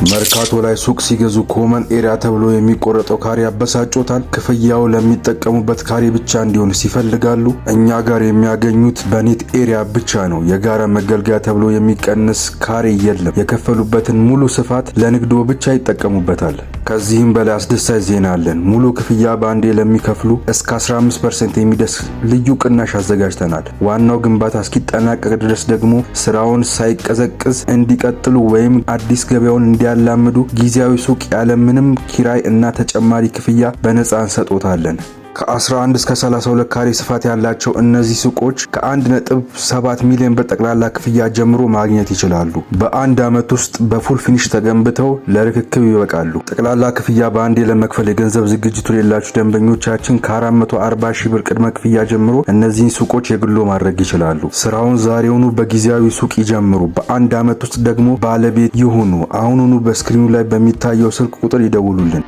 መርካቶ ላይ ሱቅ ሲገዙ ኮመን ኤሪያ ተብሎ የሚቆረጠው ካሬ ያበሳጮታል። ክፍያው ለሚጠቀሙበት ካሬ ብቻ እንዲሆን ይፈልጋሉ። እኛ ጋር የሚያገኙት በኔት ኤሪያ ብቻ ነው። የጋራ መገልገያ ተብሎ የሚቀንስ ካሬ የለም። የከፈሉበትን ሙሉ ስፋት ለንግዶ ብቻ ይጠቀሙበታል። ከዚህም በላይ አስደሳች ዜና አለን። ሙሉ ክፍያ በአንዴ ለሚከፍሉ እስከ 15% የሚደርስ ልዩ ቅናሽ አዘጋጅተናል። ዋናው ግንባታ እስኪጠናቀቅ ድረስ ደግሞ ስራውን ሳይቀዘቅዝ እንዲቀጥሉ ወይም አዲስ ገበያውን እንዲያላምዱ ጊዜያዊ ሱቅ ያለምንም ኪራይ እና ተጨማሪ ክፍያ በነፃ እንሰጦታለን። ከ11 እስከ 32 ካሬ ስፋት ያላቸው እነዚህ ሱቆች ከ1.7 ሚሊዮን ብር ጠቅላላ ክፍያ ጀምሮ ማግኘት ይችላሉ። በአንድ ዓመት ውስጥ በፉል ፊኒሽ ተገንብተው ለርክክብ ይበቃሉ። ጠቅላላ ክፍያ በአንዴ ለመክፈል የገንዘብ ዝግጅቱ የሌላቸው ደንበኞቻችን ከ440 ሺህ ብር ቅድመ ክፍያ ጀምሮ እነዚህን ሱቆች የግሎ ማድረግ ይችላሉ። ስራውን ዛሬውኑ በጊዜያዊ ሱቅ ይጀምሩ። በአንድ ዓመት ውስጥ ደግሞ ባለቤት ይሁኑ። አሁኑኑ በስክሪኑ ላይ በሚታየው ስልክ ቁጥር ይደውሉልን።